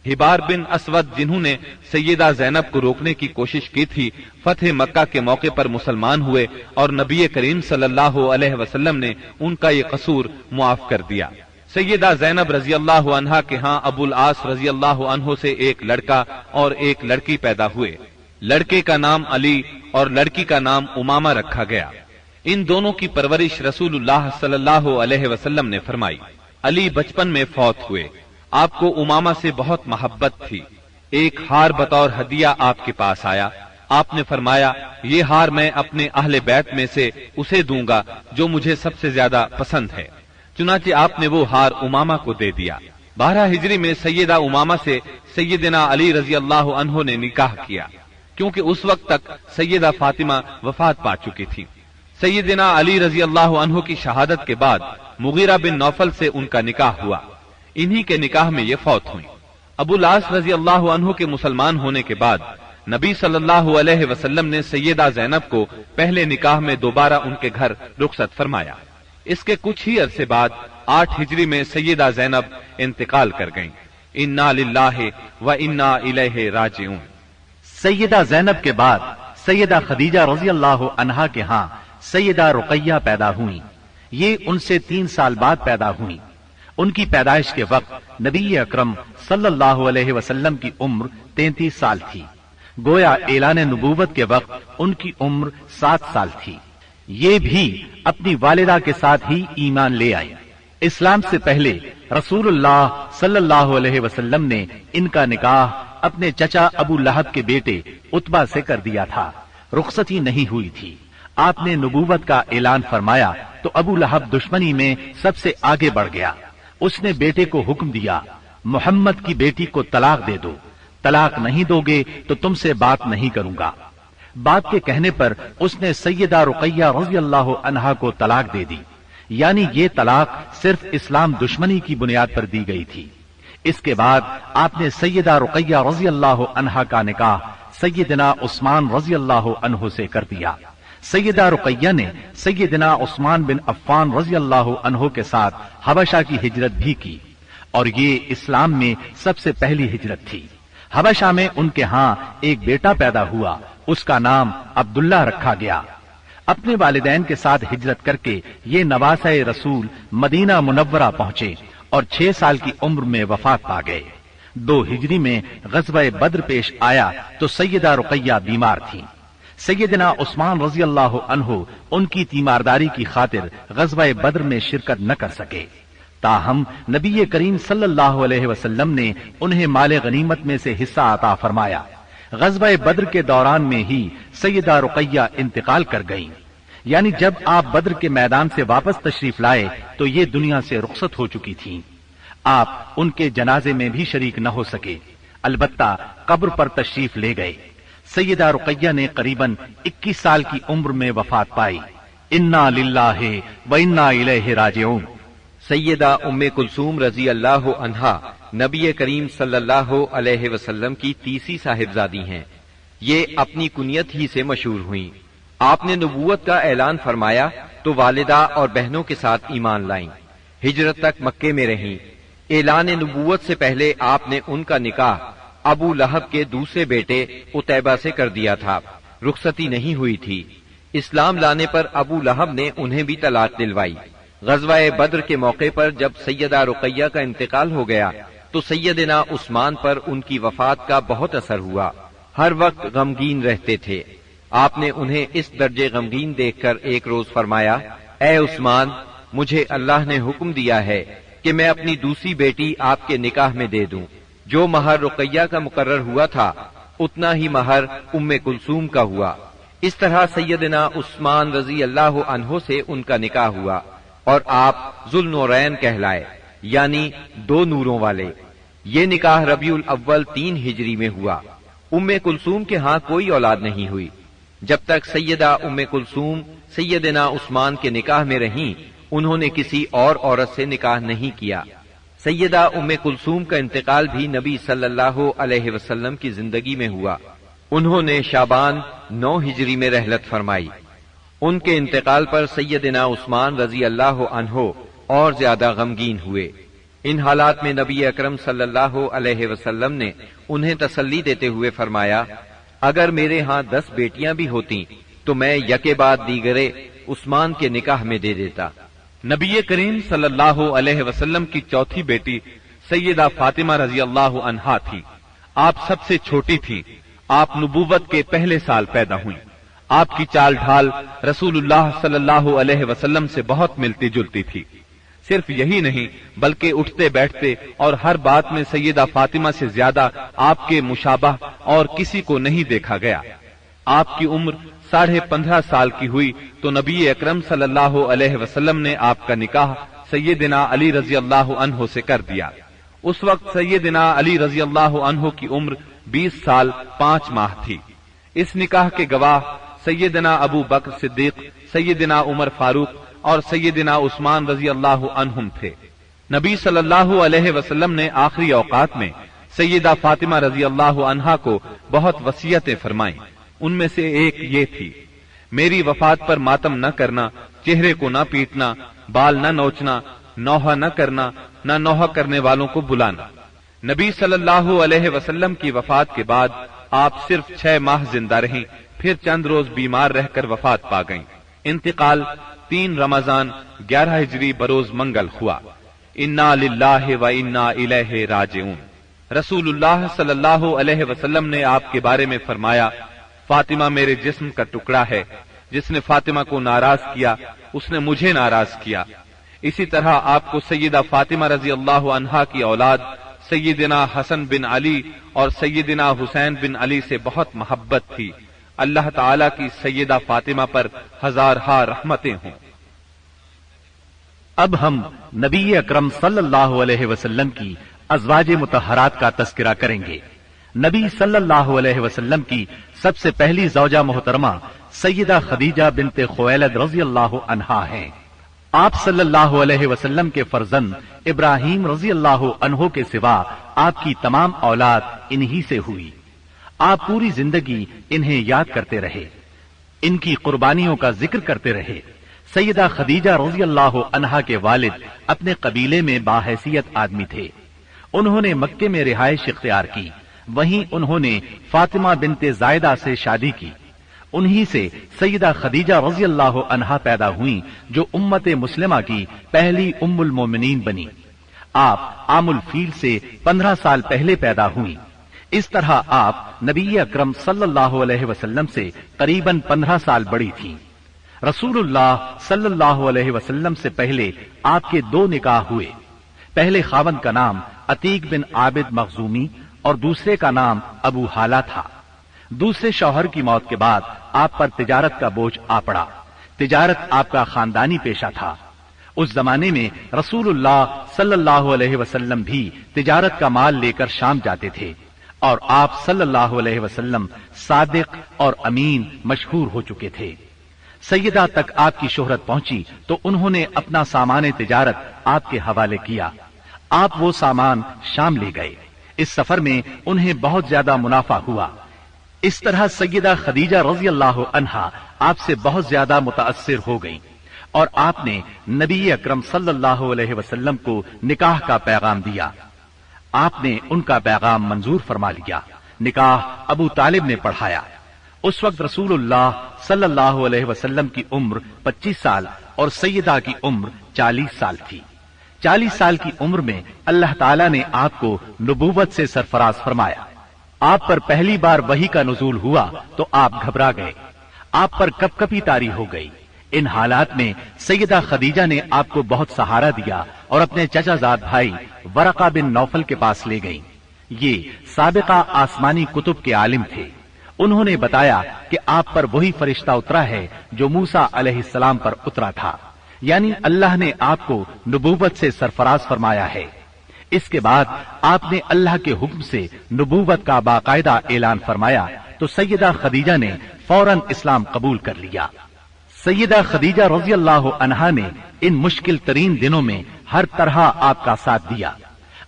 ہبار بن اسود جنہوں نے سیدہ زینب کو روکنے کی کوشش کی تھی، فتح مکہ کے موقع پر مسلمان ہوئے اور نبی کریم صلی اللہ علیہ وسلم نے ان کا یہ قصور معاف کر دیا۔ سیدہ زینب رضی اللہ عنہا کے ہاں ابو العاص رضی اللہ عنہ سے ایک لڑکا اور ایک لڑکی پیدا ہوئے۔ لڑکے کا نام علی اور لڑکی کا نام امامہ رکھا گیا۔ ان دونوں کی پرورش رسول اللہ صلی اللہ علیہ وسلم نے فرمائی۔ علی بچپن میں فوت ہوئے۔ آپ کو امامہ سے بہت محبت تھی۔ ایک ہار بطور ہدیہ آپ کے پاس آیا۔ آپ نے فرمایا، یہ ہار میں اپنے اہل بیت میں سے اسے دوں گا جو مجھے سب سے زیادہ پسند ہے۔ چنانچہ آپ نے وہ ہار امامہ کو دے دیا۔ 12 ہجری میں سیدہ امامہ سے سیدنا علی رضی اللہ عنہ نے نکاح کیا، کیونکہ اس وقت تک سیدہ فاطمہ وفات پا چکی تھی۔ سیدنا علی رضی اللہ عنہ کی شہادت کے بعد مغیرہ بن نوفل سے ان کا نکاح ہوا۔ انہی کے نکاح میں یہ فوت ہوئی۔ ابو العاص رضی اللہ عنہ کے مسلمان ہونے کے بعد نبی صلی اللہ علیہ وسلم نے سیدہ زینب کو پہلے نکاح میں دوبارہ ان کے گھر رخصت فرمایا۔ اس کے کچھ ہی عرصے بعد 8 ہجری میں سیدہ زینب انتقال کر گئیں۔ انا للہ و انا الیہ راجعون۔ سیدہ زینب کے بعد سیدہ خدیجہ رضی اللہ عنہا کے ہاں سیدہ رقیہ پیدا ہوئیں۔ یہ ان سے 3 سال بعد پیدا ہوئیں۔ ان کی پیدائش کے وقت نبی اکرم صلی اللہ علیہ وسلم کی عمر 33 سال تھی۔ گویا اعلان نبوت کے وقت ان کی عمر 7 سال تھی۔ یہ بھی اپنی والدہ کے ساتھ ہی ایمان لے آئیں۔ اسلام سے پہلے رسول اللہ صلی اللہ علیہ وسلم نے ان کا نکاح اپنے چچا ابو لہب کے بیٹے عتبہ سے کر دیا تھا۔ رخصتی نہیں ہوئی تھی۔ آپ نے نبوت کا اعلان فرمایا تو ابو لہب دشمنی میں سب سے آگے بڑھ گیا۔ اس نے بیٹے کو حکم دیا، محمد کی بیٹی کو طلاق دے دو، طلاق نہیں دو گے تو تم سے بات نہیں کروں گا۔ بات کے کہنے پر اس نے سیدہ رقیہ رضی اللہ عنہا کو طلاق دے دی، یعنی یہ طلاق صرف اسلام دشمنی کی بنیاد پر دی گئی تھی۔ اس کے بعد آپ نے سیدہ رقیہ رضی اللہ عنہا کا نکاح سیدنا عثمان رضی اللہ عنہ سے کر دیا۔ سیدہ رقیہ نے سیدنا عثمان بن عفان رضی اللہ عنہ کے ساتھ حبشہ کی ہجرت بھی کی، اور یہ اسلام میں سب سے پہلی ہجرت تھی۔ حبشہ میں ان کے ہاں ایک بیٹا پیدا ہوا، اس کا نام عبداللہ رکھا گیا۔ اپنے والدین کے ساتھ ہجرت کر کے یہ نواسہ رسول مدینہ منورہ پہنچے اور 6 سال کی عمر میں وفات پا گئے۔ 2 ہجری میں غزوہ بدر پیش آیا تو سیدہ رقیہ بیمار تھی۔ سیدنا عثمان رضی اللہ عنہ ان کی تیمارداری کی خاطر غزوہ بدر میں شرکت نہ کر سکے، تاہم نبی کریم صلی اللہ علیہ وسلم نے انہیں مال غنیمت میں سے حصہ عطا فرمایا۔ غزوہ بدر کے دوران میں ہی سیدہ رقیہ انتقال کر گئیں، یعنی جب آپ بدر کے میدان سے واپس تشریف لائے تو یہ دنیا سے رخصت ہو چکی تھیں۔ آپ ان کے جنازے میں بھی شریک نہ ہو سکے، البتہ قبر پر تشریف لے گئے۔ سیدہ رقیہ نے قریباً 21 سال کی عمر میں وفات پائی۔ انا للہ و انا الیہ راجعون۔ سیدہ ام کلثوم رضی اللہ عنہا نبی کریم صلی اللہ علیہ وسلم کی تیسری صاحبزادی ہیں۔ یہ اپنی کنیت ہی سے مشہور ہوئیں۔ آپ نے نبوت کا اعلان فرمایا تو والدہ اور بہنوں کے ساتھ ایمان لائیں۔ ہجرت تک مکے میں رہیں۔ اعلان نبوت سے پہلے آپ نے ان کا نکاح ابو لہب کے دوسرے بیٹے عتیبہ سے کر دیا تھا۔ رخصتی نہیں ہوئی تھی۔ اسلام لانے پر ابو لہب نے انہیں بھی طلاق دلوائی۔ غزوہ بدر کے موقع پر جب سیدہ رقیہ کا انتقال ہو گیا تو سیدنا عثمان پر ان کی وفات کا بہت اثر ہوا۔ ہر وقت غمگین رہتے تھے۔ آپ نے انہیں اس درجے غمگین دیکھ کر ایک روز فرمایا، اے عثمان، مجھے اللہ نے حکم دیا ہے کہ میں اپنی دوسری بیٹی آپ کے نکاح میں دے دوں۔ جو مہر رقیہ کا مقرر ہوا تھا اتنا ہی مہر ام کلثوم کا ہوا۔ اس طرح سیدنا عثمان رضی اللہ عنہ سے ان کا نکاح ہوا اور آپ ذوالنورین کہلائے، یعنی 2 نوروں والے۔ یہ نکاح ربیع الاول 3 ہجری میں ہوا۔ ام کلثوم کے ہاں کوئی اولاد نہیں ہوئی۔ جب تک سیدہ ام کلثوم سیدنا عثمان کے نکاح میں رہیں انہوں نے کسی اور عورت سے نکاح نہیں کیا۔ سیدہ ام کلثوم کا انتقال بھی نبی صلی اللہ علیہ وسلم کی زندگی میں ہوا۔ انہوں نے شعبان 9 ہجری میں رحلت فرمائی۔ ان کے انتقال پر سیدنا عثمان رضی اللہ عنہ اور زیادہ غمگین ہوئے۔ ان حالات میں نبی اکرم صلی اللہ علیہ وسلم نے انہیں تسلی دیتے ہوئے فرمایا، اگر میرے ہاں 10 بیٹیاں بھی ہوتی تو میں یکے بعد دیگرے عثمان کے نکاح میں دے دیتا۔ نبی کریم صلی اللہ علیہ وسلم کی چوتھی بیٹی سیدہ فاطمہ رضی اللہ عنہا تھی۔ آپ سب سے چھوٹی تھی۔ آپ نبوت کے پہلے سال پیدا ہوئی۔ آپ کی چال ڈھال رسول اللہ صلی اللہ علیہ وسلم سے بہت ملتی جلتی تھی۔ صرف یہی نہیں بلکہ اٹھتے بیٹھتے اور ہر بات میں سیدہ فاطمہ سے زیادہ آپ کے مشابہ اور کسی کو نہیں دیکھا گیا۔ آپ کی عمر 15.5 سال کی ہوئی تو نبی اکرم صلی اللہ علیہ وسلم نے آپ کا نکاح سیدنا علی رضی اللہ عنہ سے کر دیا۔ اس وقت سیدنا علی رضی اللہ عنہ کی عمر 20 سال 5 ماہ تھی۔ اس نکاح کے گواہ سیدنا ابو بکر صدیق، سیدنا عمر فاروق اور سیدنا عثمان رضی اللہ عنہم تھے۔ نبی صلی اللہ علیہ وسلم نے آخری اوقات میں سیدہ فاطمہ رضی اللہ عنہا کو بہت وصیتیں فرمائیں۔ ان میں سے ایک یہ تھی، میری وفات پر ماتم نہ کرنا، چہرے کو نہ پیٹنا، بال نہ نوچنا، نوحہ نہ کرنا، نہ نوحہ کرنے والوں کو بلانا۔ نبی صلی اللہ علیہ وسلم کی وفات کے بعد آپ صرف 6 ماہ زندہ رہیں، پھر چند روز بیمار رہ کر وفات پا گئیں۔ انتقال 3 رمضان 11 ہجری بروز منگل ہوا۔ انا للہ و انا الیہ راجعون۔ رسول اللہ صلی اللہ علیہ وسلم نے آپ کے بارے میں فرمایا، فاطمہ میرے جسم کا ٹکڑا ہے، جس نے فاطمہ کو ناراض کیا اس نے مجھے ناراض کیا۔ اسی طرح آپ کو سیدہ فاطمہ رضی اللہ عنہا کی اولاد سیدنا حسن بن علی اور سیدنا حسین بن علی سے بہت محبت تھی۔ اللہ تعالی کی سیدہ فاطمہ پر ہزارہا رحمتیں ہوں۔ اب ہم نبی اکرم صلی اللہ علیہ وسلم کی ازواج مطہرات کا تذکرہ کریں گے۔ نبی صلی اللہ علیہ وسلم کی سب سے پہلی زوجہ محترمہ سیدہ خدیجہ بنت خویلد رضی اللہ عنہا ہیں۔ آپ صلی اللہ علیہ وسلم کے فرزند ابراہیم رضی اللہ عنہ کے سوا آپ کی تمام اولاد انہی سے ہوئی۔ آپ پوری زندگی انہیں یاد کرتے رہے، ان کی قربانیوں کا ذکر کرتے رہے۔ سیدہ خدیجہ رضی اللہ عنہا کے والد اپنے قبیلے میں باحیثیت آدمی تھے۔ انہوں نے مکے میں رہائش اختیار کی، وہیں انہوں نے فاطمہ بنت زائدہ سے شادی کی۔ انہی سے سیدہ خدیجہ رضی اللہ عنہا پیدا ہوئیں، جو امت مسلمہ کی پہلی ام المومنین بنی۔ آپ عام الفیل سے 15 سال پہلے پیدا ہوئیں۔ اس طرح آپ نبی اکرم صلی اللہ علیہ وسلم سے قریباً 15 سال بڑی تھیں۔ رسول اللہ صلی اللہ علیہ وسلم سے پہلے آپ کے 2 نکاح ہوئے۔ پہلے خاوند کا نام عتیق بن عابد مخزومی اور دوسرے کا نام ابو حالہ تھا۔ دوسرے شوہر کی موت کے بعد آپ پر تجارت کا بوجھ آ پڑا۔ تجارت آپ کا خاندانی پیشہ تھا۔ اس زمانے میں رسول اللہ صلی اللہ علیہ وسلم بھی تجارت کا مال لے کر شام جاتے تھے، اور آپ صلی اللہ علیہ وسلم صادق اور امین مشہور ہو چکے تھے۔ سیدہ تک آپ کی شہرت پہنچی تو انہوں نے اپنا سامان تجارت آپ کے حوالے کیا۔ آپ وہ سامان شام لے گئے۔ اس سفر میں انہیں بہت زیادہ منافع ہوا۔ اس طرح سیدہ خدیجہ رضی اللہ عنہا آپ سے بہت زیادہ متاثر ہو گئیں، اور آپ نے نبی اکرم صلی اللہ علیہ وسلم کو نکاح کا پیغام دیا۔ آپ نے ان کا پیغام منظور فرما لیا۔ نکاح ابو طالب نے پڑھایا۔ اس وقت رسول اللہ صلی اللہ علیہ وسلم کی عمر 25 سال اور سیدہ کی عمر 40 سال تھی۔ 40 سال کی عمر میں اللہ تعالیٰ نے آپ کو نبوت سے سرفراز فرمایا۔ آپ پر پہلی بار وحی کا نزول ہوا تو آپ گھبرا گئے، آپ پر کپ کپی طاری ہو گئی۔ ان حالات میں سیدہ خدیجہ نے آپ کو بہت سہارا دیا اور اپنے چچا زاد بھائی ورقہ بن نوفل کے پاس لے گئیں۔ یہ سابقہ آسمانی کتب کے عالم تھے۔ انہوں نے بتایا کہ آپ پر وہی فرشتہ اترا ہے جو موسیٰ علیہ السلام پر اترا تھا، یعنی اللہ نے آپ کو نبوت سے سرفراز فرمایا ہے۔ اس کے بعد آپ نے اللہ کے حکم سے نبوت کا باقاعدہ اعلان فرمایا تو سیدہ خدیجہ نے فوراً اسلام قبول کر لیا۔ سیدہ خدیجہ رضی اللہ عنہا نے ان مشکل ترین دنوں میں ہر طرح آپ کا ساتھ دیا،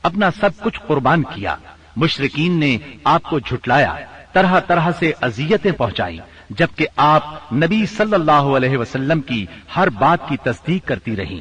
اپنا سب کچھ قربان کیا۔ مشرکین نے آپ کو جھٹلایا، طرح طرح سے اذیتیں پہنچائیں، جبکہ آپ نبی صلی اللہ علیہ وسلم کی ہر بات کی تصدیق کرتی رہیں۔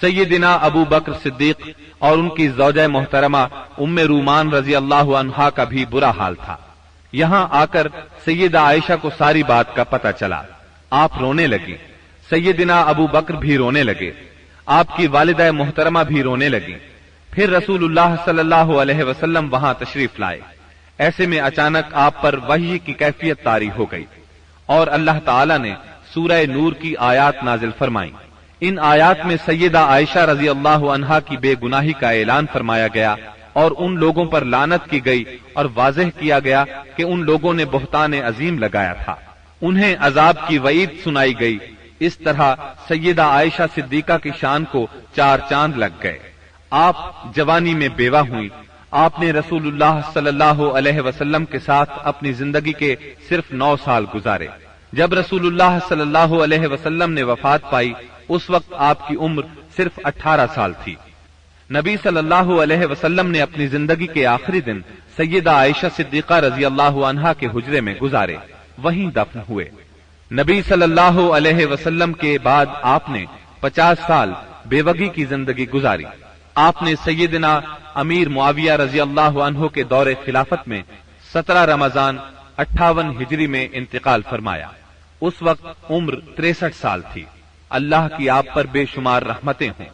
سیدنا ابو بکر صدیق اور ان کی زوجہ محترمہ ام رومان رضی اللہ عنہا کا بھی برا حال تھا۔ یہاں آ کر سیدہ عائشہ کو ساری بات کا پتہ چلا، آپ رونے لگی، سیدنا ابو بکر بھی رونے لگے، آپ کی والدہ محترمہ بھی رونے لگی۔ پھر رسول اللہ صلی اللہ علیہ وسلم وہاں تشریف لائے۔ ایسے میں اچانک آپ پر وحی کی کیفیت طاری ہو گئی اور اللہ تعالی نے سورہ نور کی آیات نازل فرمائیں۔ ان آیات میں سیدہ عائشہ رضی اللہ عنہا کی بے گناہی کا اعلان فرمایا گیا اور ان لوگوں پر لعنت کی گئی اور واضح کیا گیا کہ ان لوگوں نے بہتان عظیم لگایا تھا، انہیں عذاب کی وعید سنائی گئی۔ اس طرح سیدہ عائشہ صدیقہ کی شان کو 4 چاند لگ گئے۔ آپ جوانی میں بیوہ ہوئی۔ آپ نے رسول اللہ صلی اللہ علیہ وسلم کے ساتھ اپنی زندگی کے صرف 9 سال گزارے۔ جب رسول اللہ صلی اللہ علیہ وسلم نے وفات پائی اس وقت آپ کی عمر صرف 18 سال تھی۔ نبی صلی اللہ علیہ وسلم نے اپنی زندگی کے آخری دن سیدہ عائشہ صدیقہ رضی اللہ عنہا کے حجرے میں گزارے، وہیں دفن ہوئے۔ نبی صلی اللہ علیہ وسلم کے بعد آپ نے 50 سال بیوگی کی زندگی گزاری۔ آپ نے سیدنا امیر معاویہ رضی اللہ عنہ کے دور خلافت میں 17 رمضان 58 ہجری میں انتقال فرمایا۔ اس وقت عمر 63 سال تھی۔ اللہ کی آپ پر بے شمار رحمتیں ہوں۔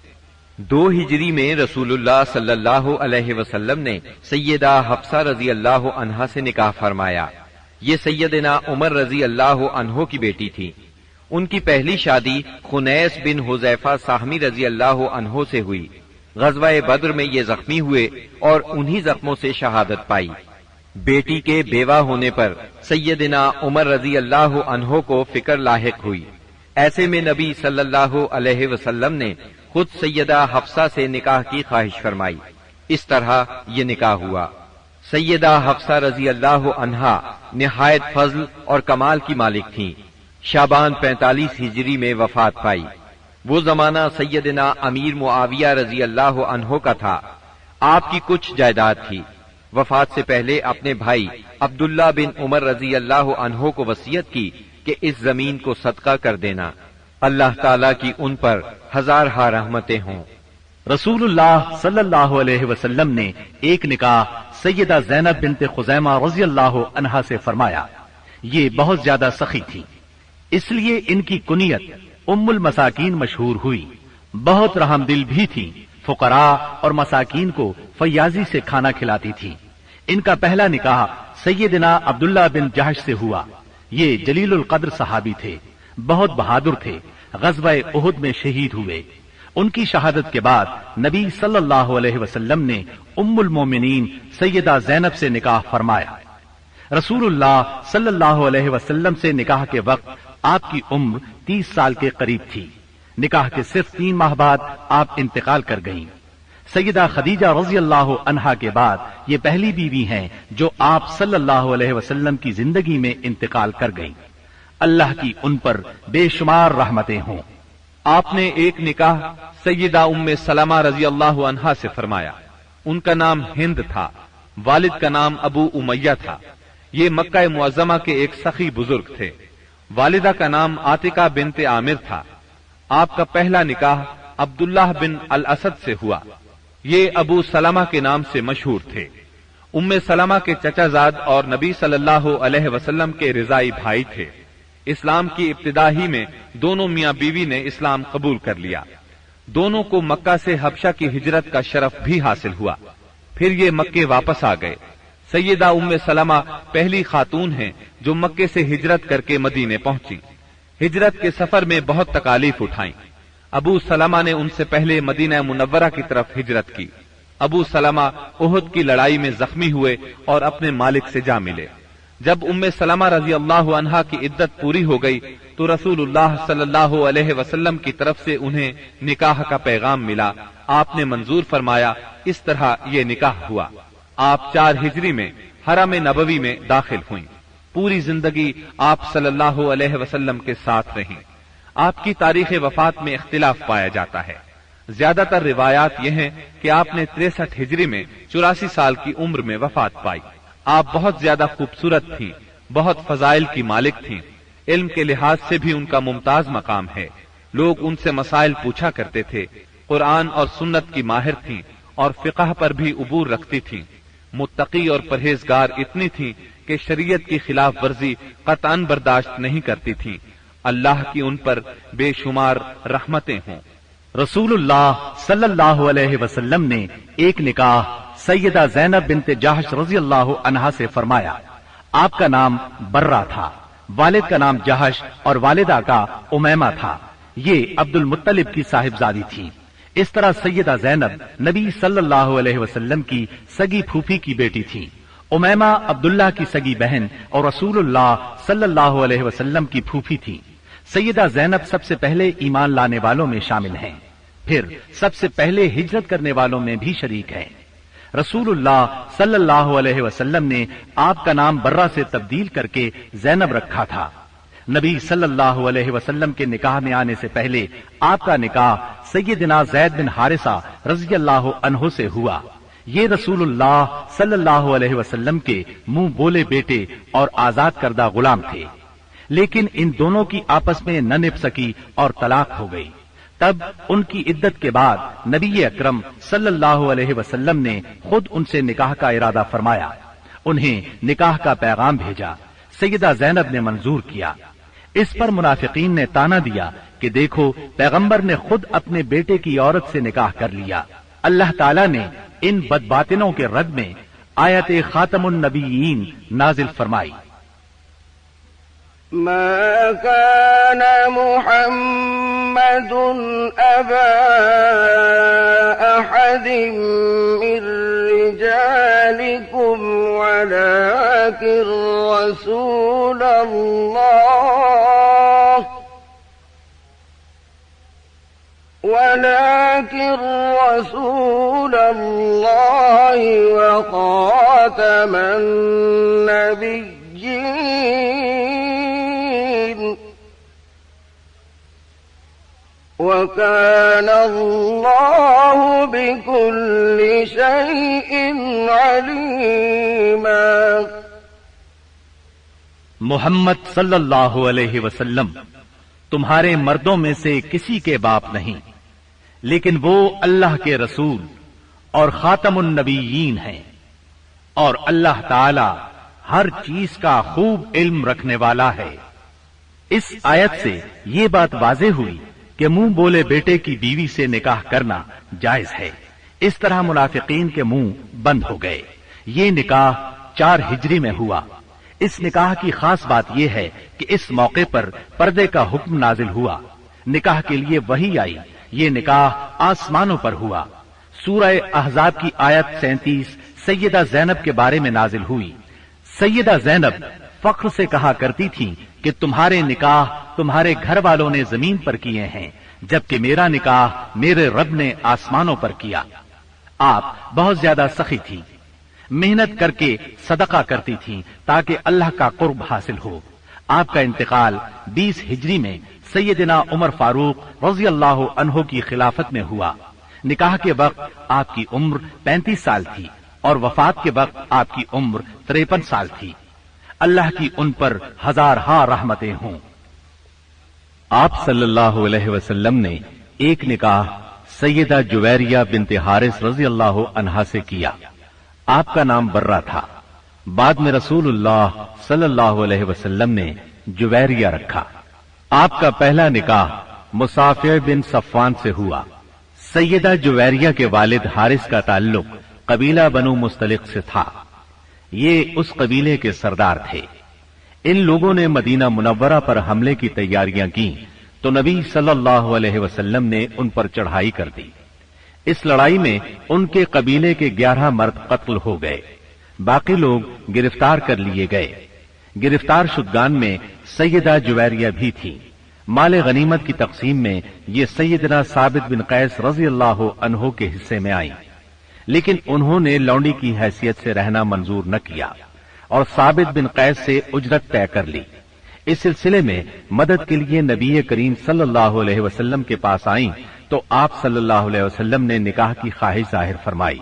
2 ہجری میں رسول اللہ صلی اللہ علیہ وسلم نے سیدہ حفصہ رضی اللہ عنہا سے نکاح فرمایا۔ یہ سیدنا عمر رضی اللہ عنہ کی بیٹی تھی۔ ان کی پہلی شادی خنیس بن حذیفہ ساہمی رضی اللہ عنہ سے ہوئی۔ غزوہ بدر میں یہ زخمی ہوئے اور انہی زخموں سے شہادت پائی۔ بیٹی کے بیوہ ہونے پر سیدنا عمر رضی اللہ عنہ کو فکر لاحق ہوئی۔ ایسے میں نبی صلی اللہ علیہ وسلم نے خود سیدہ حفصہ سے نکاح کی خواہش فرمائی۔ اس طرح یہ نکاح ہوا۔ سیدہ حفصہ رضی اللہ عنہا نہایت فضل اور کمال کی مالک تھیں۔ شعبان 45 ہجری میں وفات پائی۔ وہ زمانہ سیدنا امیر معاویہ رضی اللہ عنہ کا تھا۔ آپ کی کچھ جائیداد تھی۔ وفات سے پہلے اپنے بھائی عبداللہ بن عمر رضی اللہ عنہ کو وصیت کی کہ اس زمین کو صدقہ کر دینا۔ اللہ تعالیٰ کی ان پر ہزارہا رحمتیں ہوں۔ رسول اللہ صلی اللہ علیہ وسلم نے ایک نکاح سیدہ زینب بنت خزیمہ رضی اللہ عنہا سے فرمایا۔ یہ بہت زیادہ سخی تھی، اس لیے ان کی کنیت ام المساکین مشہور ہوئی۔ بہت رحم دل بھی تھی، فقراء اور مساکین کو فیاضی سے کھانا کھلاتی تھی۔ ان کا پہلا نکاح سیدنا عبداللہ بن جہش سے ہوا۔ یہ جلیل القدر صحابی تھے، بہت بہادر تھے، غزوہ احد میں شہید ہوئے۔ ان کی شہادت کے بعد نبی صلی اللہ علیہ وسلم نے ام المومنین سیدہ زینب سے نکاح فرمایا۔ رسول اللہ صلی اللہ علیہ وسلم سے نکاح کے وقت آپ کی عمر 30 سال کے قریب تھی۔ نکاح کے صرف 3 ماہ بعد آپ انتقال کر گئیں۔ سیدہ خدیجہ رضی اللہ عنہا کے بعد یہ پہلی بیوی ہیں جو آپ صلی اللہ علیہ وسلم کی زندگی میں انتقال کر گئیں۔ اللہ کی ان پر بے شمار رحمتیں ہوں۔ آپ نے ایک نکاح سیدہ ام سلمہ رضی اللہ عنہا سے فرمایا۔ ان کا نام ہند تھا، والد کا نام ابو امیہ تھا۔ یہ مکہ معظمہ کے ایک سخی بزرگ تھے۔ والدہ کا نام عاتقہ بنت عامر تھا۔ آپ کا پہلا نکاح عبداللہ بن الاسد سے ہوا۔ یہ ابو سلمہ کے نام سے مشہور تھے۔ ام سلمہ کے چچا زاد اور نبی صلی اللہ علیہ وسلم کے رضائی بھائی تھے۔ اسلام کی ابتدا ہی میں دونوں میاں بیوی نے اسلام قبول کر لیا۔ دونوں کو مکہ سے حبشہ کی ہجرت کا شرف بھی حاصل ہوا۔ پھر یہ مکے واپس آ گئے۔ سیدہ ام سلمہ پہلی خاتون ہیں جو مکے سے ہجرت کر کے مدینے پہنچی۔ ہجرت کے سفر میں بہت تکالیف اٹھائیں۔ ابو سلمہ نے ان سے پہلے مدینہ منورہ کی طرف ہجرت کی۔ ابو سلمہ احد کی لڑائی میں زخمی ہوئے اور اپنے مالک سے جا ملے۔ جب ام سلمہ رضی اللہ عنہا کی عدت پوری ہو گئی تو رسول اللہ صلی اللہ علیہ وسلم کی طرف سے انہیں نکاح کا پیغام ملا۔ آپ نے منظور فرمایا، اس طرح یہ نکاح ہوا۔ آپ 4 ہجری میں حرم نبوی میں داخل ہوئیں۔ پوری زندگی آپ صلی اللہ علیہ وسلم کے ساتھ رہیں۔ آپ کی تاریخ وفات میں اختلاف پایا جاتا ہے۔ زیادہ تر روایات یہ ہیں کہ آپ نے 63 ہجری میں 84 سال کی عمر میں وفات پائی۔ آپ بہت زیادہ خوبصورت تھیں، بہت فضائل کی مالک تھیں۔ علم کے لحاظ سے بھی ان کا ممتاز مقام ہے۔ لوگ ان سے مسائل پوچھا کرتے تھے۔ قرآن اور سنت کی ماہر تھیں اور فقہ پر بھی عبور رکھتی تھیں، متقی اور پرہیزگار اتنی تھیں کہ شریعت کی خلاف ورزی قطعاً برداشت نہیں کرتی تھیں۔ اللہ کی ان پر بے شمار رحمتیں ہوں۔ رسول اللہ صلی اللہ علیہ وسلم نے ایک نکاح سیدہ زینب بنت جحش رضی اللہ عنہا سے فرمایا۔ آپ کا نام برہ تھا، والد کا نام جحش اور والدہ کا امیمہ تھا۔ یہ عبد المطلب کی صاحبزادی تھی۔ اس طرح سیدہ زینب نبی صلی اللہ علیہ وسلم کی سگی پھوپھی کی بیٹی تھی۔ امیمہ عبداللہ کی سگی بہن اور رسول اللہ صلی اللہ علیہ وسلم کی پھوپھی تھی۔ سیدہ زینب سب سے پہلے ایمان لانے والوں میں شامل ہیں، پھر سب سے پہلے ہجرت کرنے والوں میں بھی شریک ہیں۔ رسول اللہ صلی اللہ علیہ وسلم نے آپ کا نام برہ سے تبدیل کر کے زینب رکھا تھا۔ نبی صلی اللہ علیہ وسلم کے نکاح میں آنے سے پہلے آپ کا نکاح سیدنا زید بن حارثہ رضی اللہ عنہ سے ہوا۔ یہ رسول اللہ صلی اللہ علیہ وسلم کے منہ بولے بیٹے اور آزاد کردہ غلام تھے، لیکن ان دونوں کی آپس میں نہ نبھ سکی اور طلاق ہو گئی۔ تب ان کی عدت کے بعد نبی اکرم صلی اللہ علیہ وسلم نے خود ان سے نکاح کا ارادہ فرمایا، انہیں نکاح کا پیغام بھیجا۔ سیدہ زینب نے منظور کیا۔ اس پر منافقین نے تانا دیا کہ دیکھو پیغمبر نے خود اپنے بیٹے کی عورت سے نکاح کر لیا۔ اللہ تعالیٰ نے ان بدباطنوں کے رد میں آیت خاتم النبیین نازل فرمائی۔ ما كان محمد أبا أحد من رجالكم ولكن رسول الله وخاتم النبيين وكان الله بكل شيء عليما۔ محمد صلی اللہ علیہ وسلم تمہارے مردوں میں سے کسی کے باپ نہیں، لیکن وہ اللہ کے رسول اور خاتم النبیین ہیں، اور اللہ تعالی ہر چیز کا خوب علم رکھنے والا ہے۔ اس آیت سے یہ بات واضح ہوئی کہ منہ بولے بیٹے کی بیوی سے نکاح کرنا جائز ہے۔ اس طرح منافقین کے منہ بند ہو گئے۔ یہ نکاح 4 ہجری میں ہوا۔ اس نکاح کی خاص بات یہ ہے کہ اس موقع پر پردے کا حکم نازل ہوا، نکاح کے لیے وحی آئی۔ یہ نکاح آسمانوں پر ہوا۔ سورہ احزاب کی آیت 37 سیدہ زینب کے بارے میں نازل ہوئی۔ سیدہ زینب فخر سے کہا کرتی تھی کہ تمہارے نکاح تمہارے گھر والوں نے زمین پر کیے ہیں، جبکہ میرا نکاح میرے رب نے آسمانوں پر کیا۔ آپ بہت زیادہ سخی تھی، محنت کر کے صدقہ کرتی تھی تاکہ اللہ کا قرب حاصل ہو۔ آپ کا انتقال 20 ہجری میں سیدنا عمر فاروق رضی اللہ عنہ کی خلافت میں ہوا۔ نکاح کے وقت آپ کی عمر 35 سال تھی اور وفات کے وقت آپ کی عمر 53 سال تھی۔ اللہ کی ان پر ہزارہا رحمتیں ہوں۔ آپ صلی اللہ علیہ وسلم نے ایک نکاح سیدہ جویریہ بنت حارث رضی اللہ عنہا سے کیا۔ آپ کا نام برہ تھا۔ بعد میں رسول اللہ صلی اللہ علیہ وسلم نے جویریہ رکھا۔ آپ کا پہلا نکاح مصافع بن صفوان سے ہوا۔ سیدہ جویریہ کے والد حارث کا تعلق قبیلہ بنو مستلق سے تھا۔ یہ اس قبیلے کے سردار تھے۔ ان لوگوں نے مدینہ منورہ پر حملے کی تیاریاں کی تو نبی صلی اللہ علیہ وسلم نے ان پر چڑھائی کر دی۔ اس لڑائی میں ان کے قبیلے کے 11 مرد قتل ہو گئے، باقی لوگ گرفتار کر لیے گئے۔ گرفتار شدگان میں سیدہ جویریہ بھی تھی۔ مال غنیمت کی تقسیم میں یہ سیدنا ثابت بن قیس رضی اللہ عنہ کے حصے میں آئی، لیکن انہوں نے لونڈی کی حیثیت سے رہنا منظور نہ کیا اور ثابت بن قیس سے اجرت طے کر لی۔ اس سلسلے میں مدد کے لیے نبی کریم صلی اللہ علیہ وسلم کے پاس آئیں تو آپ صلی اللہ علیہ وسلم نے نکاح کی خواہش ظاہر فرمائی۔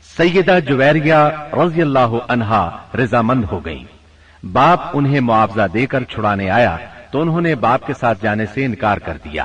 سیدہ جویریہ رضی اللہ عنہا رضامند ہو گئیں۔ باپ انہیں معاوضہ دے کر چھڑانے آیا تو انہوں نے باپ کے ساتھ جانے سے انکار کر دیا۔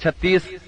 36